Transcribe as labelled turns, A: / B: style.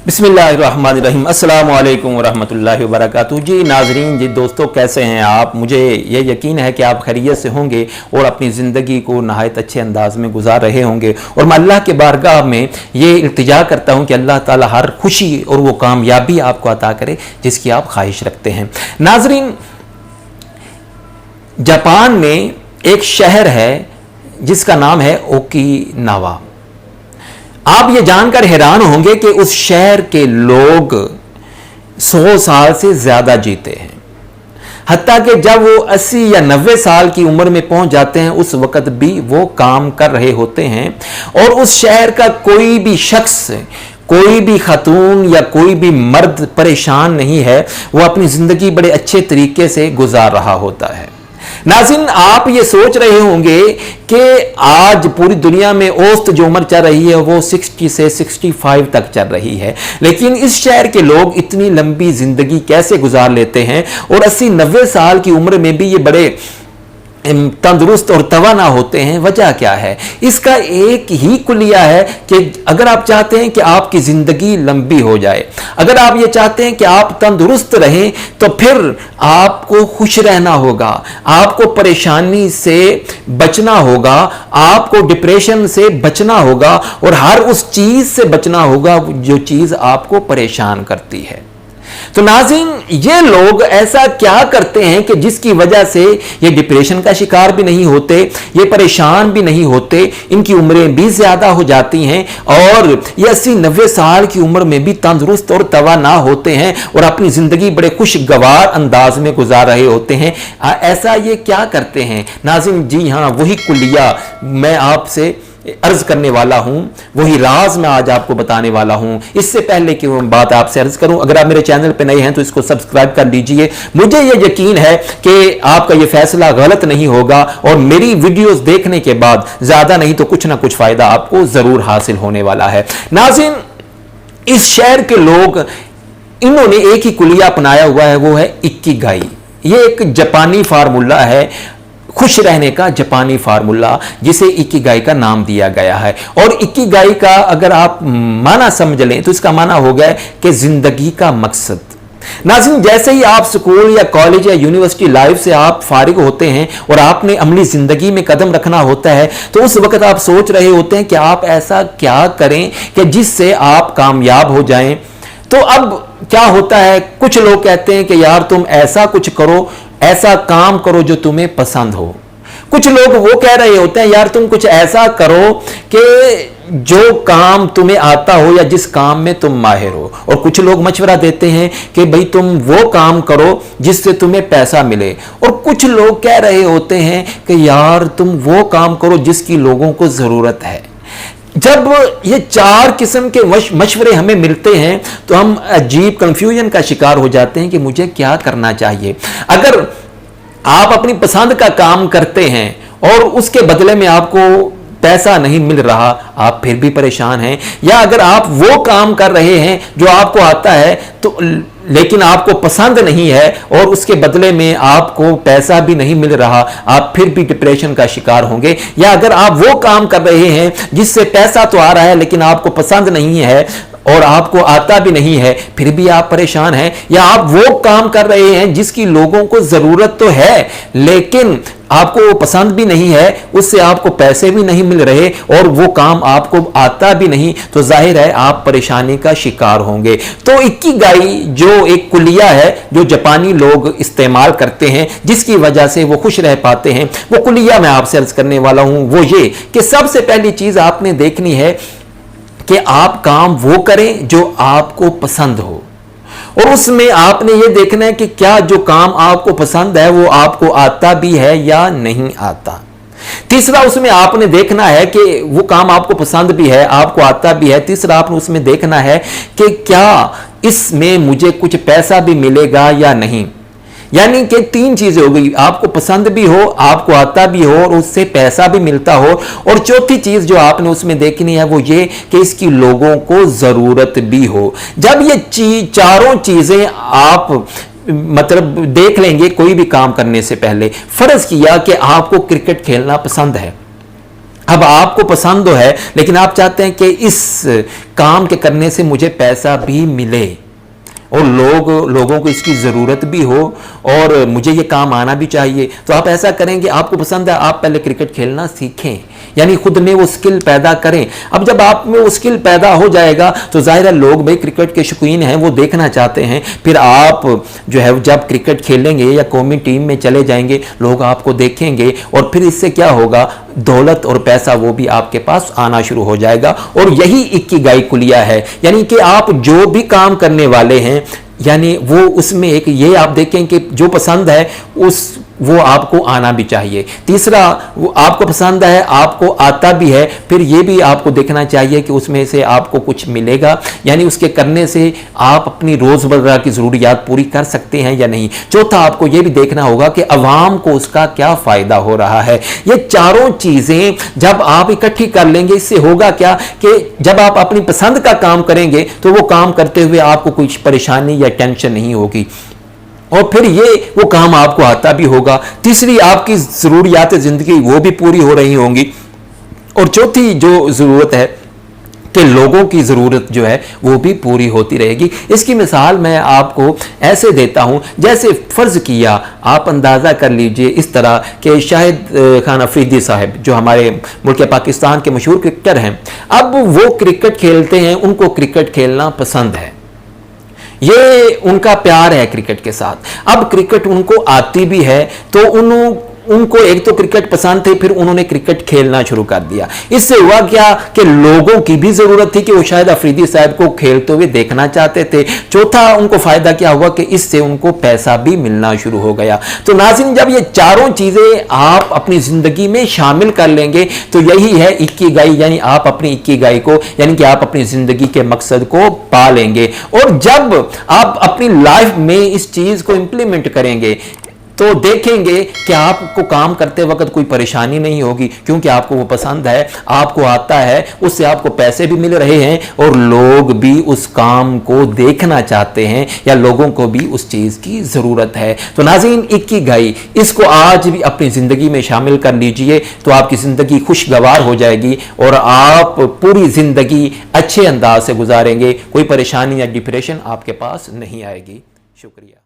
A: बिस्मिल्लाहिर्रहमानिर्रहीम अस्सलामु अलैकुम वरहमतुल्लाहि वबरकातुहू। जी नाजरीन, जी दोस्तों, कैसे हैं आप? मुझे ये यकीन है कि आप खैरियत से होंगे और अपनी ज़िंदगी को नहायत अच्छे अंदाज में गुजार रहे होंगे। और मैं अल्लाह के बारगाह में ये इल्तिजा करता हूँ कि अल्लाह ताला हर खुशी और वो कामयाबी आपको अता करे जिसकी आप ख्वाहिश रखते हैं। नाजरीन, जापान में एक शहर है जिसका नाम है ओकिनावा। आप ये जानकर हैरान होंगे कि उस शहर के लोग 100 साल से ज्यादा जीते हैं। हत्ता कि जब वो 80 या 90 साल की उम्र में पहुंच जाते हैं उस वक्त भी वो काम कर रहे होते हैं। और उस शहर का कोई भी शख्स, कोई भी खातून या कोई भी मर्द परेशान नहीं है, वो अपनी जिंदगी बड़े अच्छे तरीके से गुजार रहा होता है। नाज़रीन, आप ये सोच रहे होंगे कि आज पूरी दुनिया में औसत जो उम्र चल रही है वो 60 से 65 तक चल रही है, लेकिन इस शहर के लोग इतनी लंबी जिंदगी कैसे गुजार लेते हैं और 80-90 साल की उम्र में भी ये बड़े तंदुरुस्त और तवाना होते हैं। वजह क्या है? इसका एक ही कुलिया है कि अगर आप चाहते हैं कि आपकी जिंदगी लंबी हो जाए, अगर आप ये चाहते हैं कि आप तंदुरुस्त रहें, तो फिर आपको खुश रहना होगा, आपको परेशानी से बचना होगा, आपको डिप्रेशन से बचना होगा और हर उस चीज से बचना होगा जो चीज आपको परेशान करती है। तो नाज़रीन, ये लोग ऐसा क्या करते हैं कि जिसकी वजह से ये डिप्रेशन का शिकार भी नहीं होते, ये परेशान भी नहीं होते, इनकी उम्रें भी ज्यादा हो जाती हैं और ये 80-90 साल की उम्र में भी तंदुरुस्त और तवाना होते हैं और अपनी जिंदगी बड़े खुशगवार अंदाज में गुजार रहे होते हैं। ऐसा ये क्या करते हैं? नाज़रीन, जी हाँ, वही कुलिया मैं आपसे अर्ज करने वाला हूं, वही राज मैं आज आपको बताने वाला हूं। इससे पहले कि मैं बात आपसे अर्ज करूं, अगर आप मेरे चैनल पे नए हैं तो इसको सब्सक्राइब कर लीजिए। मुझे ये यकीन है कि आपका ये फैसला गलत नहीं होगा और मेरी वीडियोस देखने के बाद ज्यादा नहीं तो कुछ ना कुछ फायदा आपको जरूर हासिल होने वाला है। नाज़रीन, इस शहर के लोग, इन्होंने एक ही कुलिया अपनाया हुआ है, वो है इकिगाई। ये एक जापानी फार्मूला है, खुश रहने का जापानी फार्मूला, जिसे इकिगाई का नाम दिया गया है। और इकिगाई का अगर आप माना समझ लें तो इसका माना हो गया कि जिंदगी का मकसद। नाज़रीन, जैसे ही आप स्कूल या कॉलेज या यूनिवर्सिटी लाइफ से आप फारिग होते हैं और आपने अमली जिंदगी में कदम रखना होता है, तो उस वक्त आप सोच रहे होते हैं कि आप ऐसा क्या करें कि जिससे आप कामयाब हो जाएं। तो अब क्या होता है, कुछ लोग कहते हैं कि यार तुम ऐसा कुछ करो, ऐसा काम करो जो तुम्हें पसंद हो। कुछ लोग वो कह रहे होते हैं यार तुम कुछ ऐसा करो कि जो काम तुम्हें आता हो या जिस काम में तुम माहिर हो। और कुछ लोग मशवरा देते हैं कि भाई तुम वो काम करो जिससे तुम्हें पैसा मिले। और कुछ लोग कह रहे होते हैं कि यार तुम वो काम करो जिसकी लोगों को जरूरत है। जब ये चार किस्म के मशवरे हमें मिलते हैं तो हम अजीब कंफ्यूजन का शिकार हो जाते हैं कि मुझे क्या करना चाहिए। अगर आप अपनी पसंद का काम करते हैं और उसके बदले में आपको पैसा नहीं मिल रहा, आप फिर भी परेशान हैं। या अगर आप वो काम कर रहे हैं जो आपको आता है तो लेकिन आपको पसंद नहीं है और उसके बदले में आपको पैसा भी नहीं मिल रहा, आप फिर भी डिप्रेशन का शिकार होंगे। या अगर आप वो काम कर रहे हैं जिससे पैसा तो आ रहा है लेकिन आपको पसंद नहीं है और आपको आता भी नहीं है, फिर भी आप परेशान हैं। या आप वो काम कर रहे हैं जिसकी लोगों को जरूरत तो है लेकिन आपको वो पसंद भी नहीं है, उससे आपको पैसे भी नहीं मिल रहे और वो काम आपको आता भी नहीं, तो जाहिर है आप परेशानी का शिकार होंगे। तो इकिगाई जो एक कुलिया है जो जापानी लोग इस्तेमाल करते हैं जिसकी वजह से वो खुश रह पाते हैं, वो कुलिया मैं आपसे अर्ज करने वाला हूं। वो ये कि सबसे पहली चीज आपने देखनी है कि आप काम वो करें जो आपको पसंद हो और उसमें आपने ये देखना है कि क्या जो काम आपको पसंद है वो आपको आता भी है या नहीं आता। तीसरा, उसमें आपने देखना है कि वो काम आपको पसंद भी है, आपको आता भी है। तीसरा, आपने उसमें देखना है कि क्या इसमें मुझे कुछ पैसा भी मिलेगा या नहीं। यानी कि तीन चीजें हो गई, आपको पसंद भी हो, आपको आता भी हो और उससे पैसा भी मिलता हो। और चौथी चीज जो आपने उसमें देखनी है वो ये कि इसकी लोगों को जरूरत भी हो। जब ये चारों चीजें आप मतलब देख लेंगे कोई भी काम करने से पहले, फर्ज किया कि आपको क्रिकेट खेलना पसंद है, अब आपको पसंद है लेकिन आप चाहते हैं कि इस काम के करने से मुझे पैसा भी मिले और लोगों को इसकी ज़रूरत भी हो और मुझे ये काम आना भी चाहिए, तो आप ऐसा करेंगे। आपको पसंद है, आप पहले क्रिकेट खेलना सीखें, यानी खुद में वो स्किल पैदा करें। अब जब आप में वो स्किल पैदा हो जाएगा तो ज़ाहिर है लोग भाई क्रिकेट के शौकीन हैं, वो देखना चाहते हैं। फिर आप जो है जब क्रिकेट खेलेंगे या कौमी टीम में चले जाएंगे, लोग आपको देखेंगे और फिर इससे क्या होगा, दौलत और पैसा वो भी आपके पास आना शुरू हो जाएगा। और यही इक्किगाई कुलिया है, यानी कि आप जो भी काम करने वाले हैं, यानी वो उसमें एक ये आप देखें कि जो पसंद है वो आपको आना भी चाहिए। तीसरा, वो आपको पसंद है, आपको आता भी है, फिर ये भी आपको देखना चाहिए कि उसमें से आपको कुछ मिलेगा, यानी उसके करने से आप अपनी रोज़मर्रा की ज़रूरियात पूरी कर सकते हैं या नहीं। चौथा, आपको ये भी देखना होगा कि अवाम को उसका क्या फ़ायदा हो रहा है। ये चारों चीज़ें जब आप इकट्ठी कर लेंगे, इससे होगा क्या कि जब आप अपनी पसंद का काम करेंगे तो वो काम करते हुए आपको कुछ परेशानी या टेंशन नहीं होगी और फिर ये वो काम आपको आता भी होगा। तीसरी, आपकी ज़रूरियात ज़िंदगी वो भी पूरी हो रही होंगी। और चौथी जो ज़रूरत है कि लोगों की ज़रूरत जो है वो भी पूरी होती रहेगी। इसकी मिसाल मैं आपको ऐसे देता हूँ, जैसे फ़र्ज़ किया, आप अंदाज़ा कर लीजिए इस तरह कि शाहिद खान अफरीदी साहब जो हमारे मुल्क पाकिस्तान के मशहूर क्रिकेटर हैं, अब वो क्रिकेट खेलते हैं, उनको क्रिकेट खेलना पसंद है, ये उनका प्यार है क्रिकेट के साथ। अब क्रिकेट उनको आती भी है तो उनको एक तो क्रिकेट पसंद थे, फिर उन्होंने क्रिकेट खेलना शुरू कर दिया। इससे हुआ क्या कि लोगों की भी जरूरत थी कि वो शायद अफरीदी साहब को खेलते हुए देखना चाहते थे। चौथा, उनको फायदा क्या हुआ कि इससे उनको पैसा भी मिलना शुरू हो गया। तो नाज़रीन, जब ये चारों चीजें आप अपनी जिंदगी में शामिल कर लेंगे तो यही है इक्किगाई, यानी आप अपनी इक्किगाई को, यानी कि आप अपनी जिंदगी के मकसद को पा लेंगे। और जब आप अपनी लाइफ में इस चीज को इंप्लीमेंट करेंगे तो देखेंगे कि आपको काम करते वक्त कोई परेशानी नहीं होगी, क्योंकि आपको वो पसंद है, आपको आता है, उससे आपको पैसे भी मिल रहे हैं और लोग भी उस काम को देखना चाहते हैं या लोगों को भी उस चीज़ की ज़रूरत है। तो नाज़रीन, इक्किगाई, इसको आज भी अपनी ज़िंदगी में शामिल कर लीजिए तो आपकी ज़िंदगी खुशगवार हो जाएगी और आप पूरी ज़िंदगी अच्छे अंदाज से गुजारेंगे, कोई परेशानी या डिप्रेशन आपके पास नहीं आएगी। शुक्रिया।